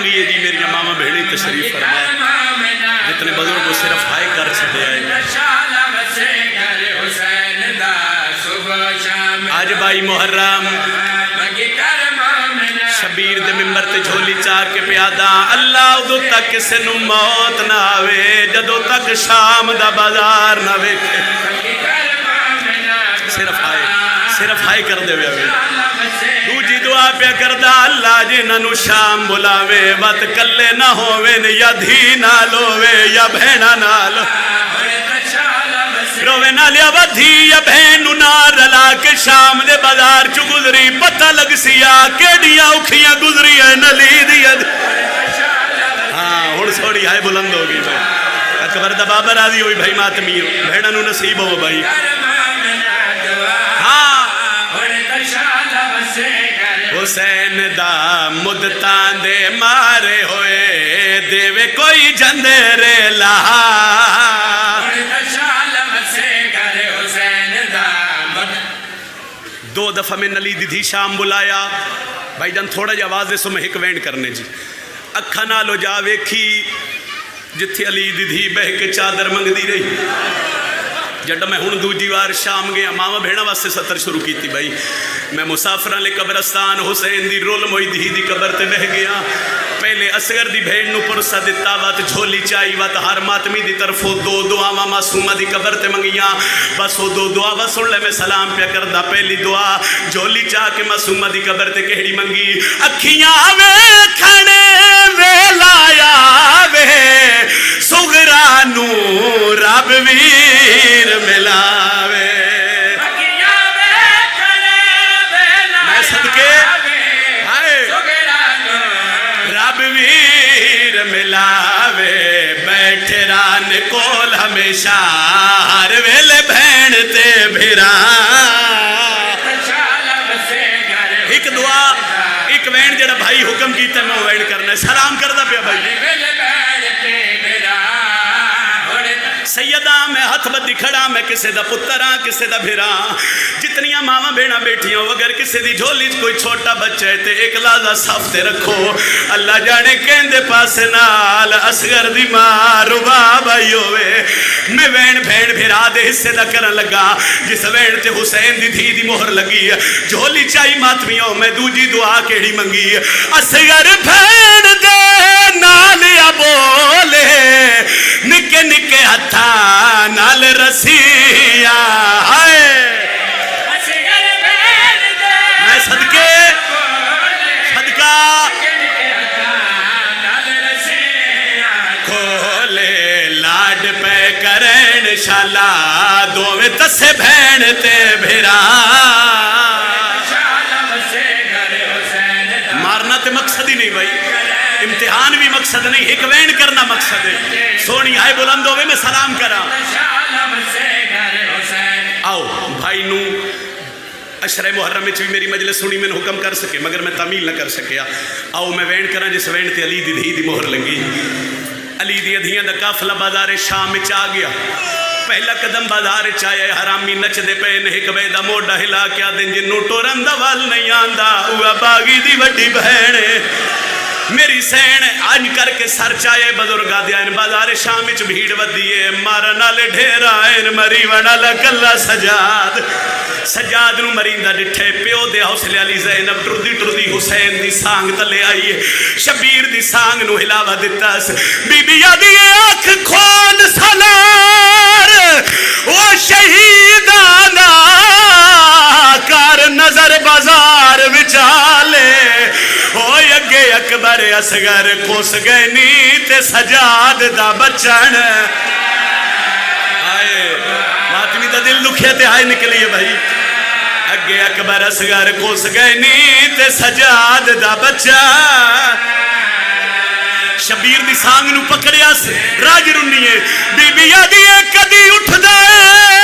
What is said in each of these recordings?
منگی ہے جی میری ماما بہنی تشریف فرمائے جتنے بزرگ وہ صرف ہائے کر چھڑے آئے آج بائی محرم شبیر دے ممبر تے جھولی چاہ کے پیادا اللہ ادو تک کسے نو موت نہ آوے جدو تک شام دا بازار نہ ویکھے صرف ہائے کر دے ہوئے دوجی دعا پہ کردہ اللہ جنہاں نو شام بلاوے وقت کلے نہ ہووے یا دھی نہ لوے یا بہنہ نہ لو روے نہ لیا ودھی یا بہنو نہ رلا کے شام دے بازار چو گزری پتہ لگ سیا کیڑیاں اکھیاں گزری ہے نلی دیا ہاں ہون سوڑی ہائے بلند ہوگی بھائی اکبر دا بابا راضی ہوئی بھائی ماتمی بہنہ نو نصیب ہو بھائی حسین دا مدتان دے مارے ہوئے دیوے کوئی جندرے لہا دو دفعہ میں نلی دی تھی شام بلایا بھائی جان تھوڑا جا آواز دے سو میں ایک وینڈ کرنے جی اکھا نالو جا ویکھی جتھی علی دی تھی بہ کے چادر منگ دی رہی جڑا میں ہون دوجی وار شام گیا ماما بھیڑا واسے ستر شروع کی تھی بھائی میں مسافران لے قبرستان حسین دی رول موئی دی دی قبر تے بہ گیا پہلے اصغر دی بھیڑ نو پرسا دیتا وات جھولی چاہی وات ہر ماتمی دی طرفو دو دعا معصومہ دی قبر تے منگیاں بس وہ دو دعا سن لے میں سلام پہ کردہ پہلی دعا جھولی چاہ کے معصومہ دی قبر تے کہڑی منگی اکھیاں وے کھڑے وے لایا وے سغرانو رب ویر ملاوے میں صدقے رب ویر ملاوے بیٹھے ران کول ہمیشہ ہر ویلے بہن تے بھیران ایک دعا ایک وین جڑا بھائی حکم کیتا میں وین کرنا ہے سلام کردہ پیا بھائی سیدہ میں ہتھ بدی کھڑا میں کسے دا پتران کسے دا بھیران جتنیاں ماما بینا بیٹھیاں اگر کسے دی جھولی کوئی چھوٹا بچہ ہے تے ایک لازہ صاف تے رکھو اللہ جانے کہندے پاس نال اصغر دی ماں ربا بھائی ہوئے میں وین بھین بھیرا دے حصے دا کرن لگا جس وین تے حسین دی دھی دی مہر لگی جھولی چاہی ماتمیوں میں دوجی دعا کیڑی منگی اصغر بھین دے نالیا بولے نکے نکے ہتھا نال رسیا میں صدقہ کھولے لاڈ پہ کرن شالا دووے تسے بھین تے بھیرا مارنا تے مقصد ہی نہیں بھائی امتحان بھی مقصد نہیں ایک وین کرنا مقصد ہے سونی آئے بلند ہوئے میں سلام کرا آؤ بھائی نو اشرہ محرم میں چوی میری مجلس سنی میں حکم کر سکے مگر میں تعمیل نہ کر سکیا آؤ میں وین کرا جس وین تے علی دی دھی دی مہر لگی علی دی دھیاں دا قافلہ بازار شام میں چاہ گیا پہلا قدم بازار چاہے حرامی نچ دے پہ ایک بیدہ موڑا ہلا کیا دن جنو ٹورن دا وال نہیں آندہ اوہ باغی دی وڈی بہنے میری سین آج کر کے سر چاہے بزرگا دیا ان بازار شام اچ بھیڑ ودیے مارنا لے ڈھیرا ان مریونا لکلہ سجاد نو مریندہ ڈٹھے پیو دے حوصلے علی زینب ٹردی حسین دی سانگ تلے آئیے شبیر دی سانگ نو ہلاوہ دیتا بی بی یادیے آنکھ کھول سالار وہ شہیدانا کار نظر بازار بچالے ہوئے اگے اکبر اصغر کوس گئے نیت سجاد دا بچن آئے ماتمی دا دل دکھے تے آئے نکلیے بھائی اگے اکبر اصغر کوس گئے نیت سجاد دا بچن شبیر دی سانگ نو پکڑیا سے راج رنیے بی بی یادیے کدی اٹھ دائے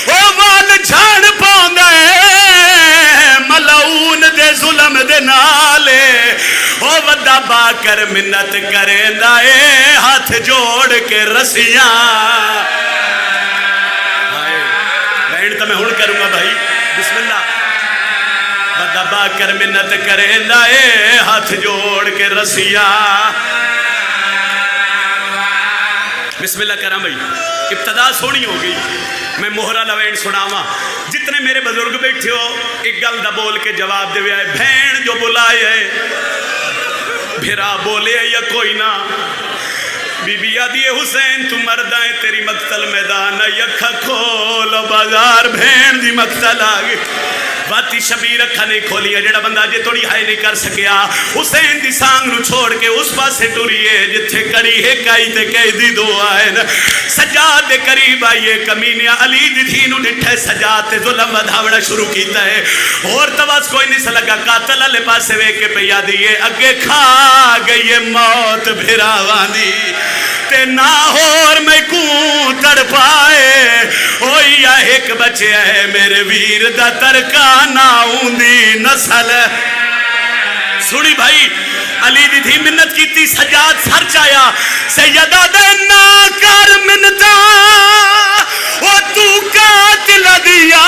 او وال جھاڑ پاؤں دائے ملعون دے ظلم دے نالے او ودا با کر منت کریں دائے ہاتھ جوڑ کے رسیاں بہن تو میں ہون کروں گا بھائی بسم اللہ دبا کر منت کریں دائے ہاتھ جوڑ کے رسیا. بسم اللہ کرام بھائی. ابتدا سونی ہو گئی. میں موہرہ لوین سناواں. جتنے میرے بزرگ بیٹھے ہو ایک گل دا بول کے جواب دے آئے. بہن جو بلائے ہے بھیرا بولے یا کوئی نہ. بی بی آدھی حسین تو مردائیں تیری مقتل میدان یکھا کھول بازار. بہن دی مقتل آگے باتی شبیر اکھا نہیں کھولی ہے. جڑا بندہ جے توڑی ہائے نہیں کر سکیا حسین دی سانگ نو چھوڑ کے اس پاسے ٹوریے جتھے کڑی ہے کائی تے کئی دی دو آئین. سجاد دے قریب آئیے کمینیا علی دی تھی نو ڈٹھے سجاد تے ظلم بدھاوڑا شروع کیتا ہے. اور تواز کوئی نہیں سلگا قاتل علی پاسے وے کے پہ یادی ہے اگے کھا گئی موت بھراوان دی تے نہ اور میں کون تڑ پائے. ہوئی یا ایک بچے ہے میرے ویر دا ترکا نہ اوندی نسل. سنی بھائی علی دی تھی منت کی تی سجاد سر چایا سیدہ دینا کر منتا وہ تو قاتل دیا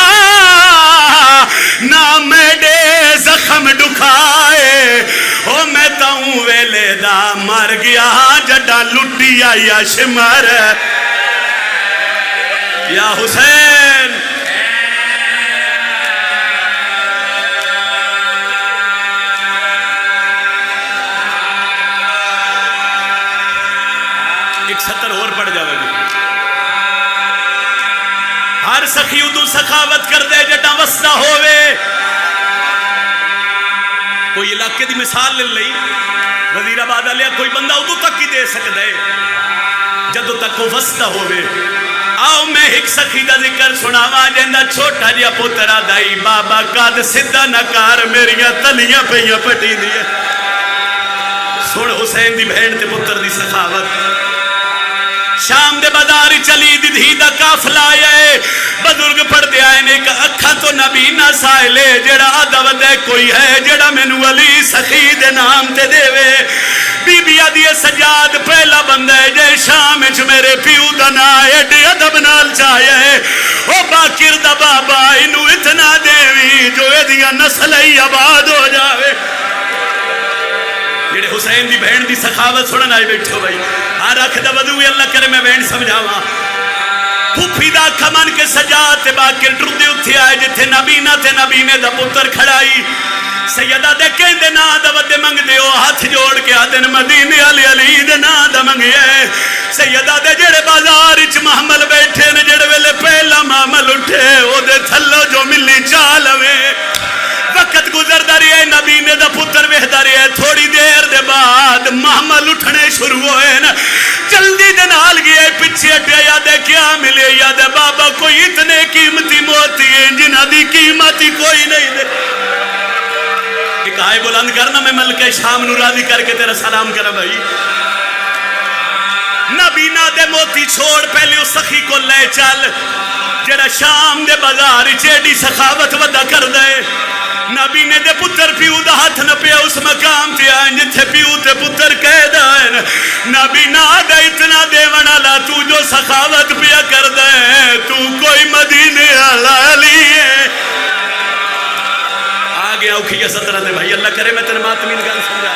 نہ میڈے زخم ڈکھائے. او میں تاؤں ویلے دا مر گیا جڈا لٹیا یا شمر. یا حسین ایک سطر اور پڑھ جاوے گی. ہر سخی ادو سخاوت کر دے جٹا وسطہ ہوئے. کوئی علاقے دی مثال لے لئی وزیر آباد لیا کوئی بندہ ادو تک ہی دے سکتا ہے جدو تک وہ وسطہ ہوئے. آؤ میں ایک سخی دا ذکر سناواں جندہ چھوٹا جیا پترا دائی بابا قاد سدھا نکار میریاں تلیاں پہیاں پٹی دیا. سن حسین دی بہن تے پتر دی سخاوت. شام دے بازاری چلی دی دھی دا کافلہ آئے. بزرگ پڑھ دے آئے نے کہ اکھا تو نبی نہ سائلے جڑا عدو دے کوئی ہے جڑا مینو علی سخی دے نام تے دے وے. بی بی آدھی سجاد پہلا بندہ ہے جے شام اچھ میرے پیو دا نا ایڈی عدب نال چاہے. او باکر دا بابا انو اتنا دیوی جو ایدیاں نسل ہی آباد ہو جاوے. جڑے حسین دی بہن دی سخاوت سنن آئے بیٹھو بھائی. ہر اکھ دا بدوی اللہ کرے میں بہن سمجھاواں. پھوپھی دا کھمن کے سجاد تے باکر ٹردے اتھے آئے جتھے نبینا تے نبینے دا پتر کھڑائی. سیدہ دے کہیں دے نا دا ودے منگ دے او ہاتھ جوڑ کے آدن مدینے علی علی دے نا دا منگے. سیدہ دے جڑے بازار اچ محمل بیٹھے نے جڑے ویلے پہلا محمل اٹھے او دے تھلو جو ملی چالوے. وقت گزر داری ہے نبینے دا پتر ویہ داری ہے. تھوڑی دیر دے بعد محمل اٹھنے شروع ہوئے نا. جلدی دے نال گئے پچھے اٹھے یادے کیا ملے یادے بابا کوئی اتنے قیمتی موتی ہیں جنہ دی قیمتی کوئی نہیں دے. ایک آئے بلند کرنا میں ملکہ شام نو راضی کر کے تیرا سلام کرا بھائی. نبینا دے موتی چھوڑ پہلے اس سخی کو لے چل جڑا شام دے بازار چیڈی سخاوت ودا کر دے. نبینے دے پتر پیو دا ہاتھ نہ پیا اس مقام تے آئیں جتھے پیو تے پتر قید آئیں. نبینا دا اتنا دیونا لا تو جو سخاوت پیا کر دے تو کوئی مدینے علی ہے. آگے اوکھیا سترہ دے بھائی اللہ کرے میں تیرے ماتمین گل سمجھا.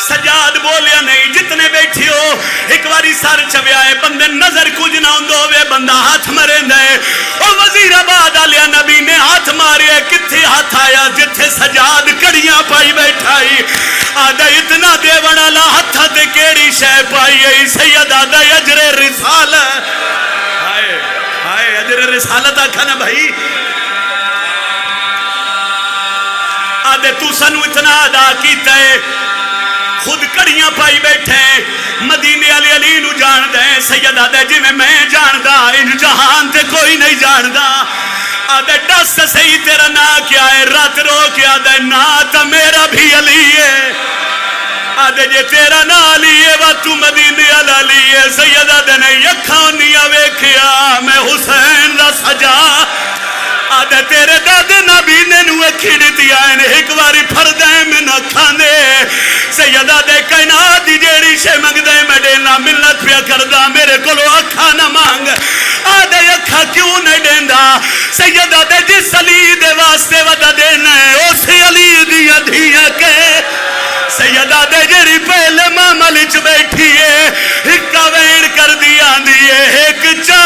سجاد بولیا نہیں جتنے بیٹھی ہو ایک باری سر چوے آئے بندے نظر کچھ نہ ہوندو ہوئے بندہ ہاتھ مرین دے. او وزیر آباد آلیا نبی نے ہاتھ مارے کتھے ہاتھ آیا جتھے سجاد کڑیاں پائی بیٹھائی. آدھا اتنا دیونا لا ہتھا تے کیڑی شے پائی ہے سید آدھا اجر رسالت. ہائے ہائے اجر رسالت آکھا نا بھائی. آدھے تو سنو اتنا ادا کیتا ہے خود کڑیاں پائی بیٹھے مدینے علی علی نو جان دیں. سید آدھے جی میں جان دا ان جہان تے کوئی نہیں جان دا. آدھے ڈس سہی تیرا نا کیا ہے رات رو کے آدھے نا تا میرا بھی علی ہے. آدھے جے تیرا نا علی ہے وہ تو مدینے علی ہے. سید آدھے نے یکھاں نیا ویکھیا میں حسین دا سجا. آدھے تیرے دادے نبینے نو اکھی دیتی آئین ایک باری پھردیں میں نہ کھاندے. سید آدھے کہنا دی جیڑی شے مانگ دے میں دینا ملت پیا کردہ میرے کلو اکھا نہ مانگ. آدھے اکھا کیوں نہیں دیندہ. سید آدھے جس علی دے واسطے ودا دین سیدہ دے جڑی پہلے معامل چ بیٹھی ہے ایک وین کر دی آندی ہے ایک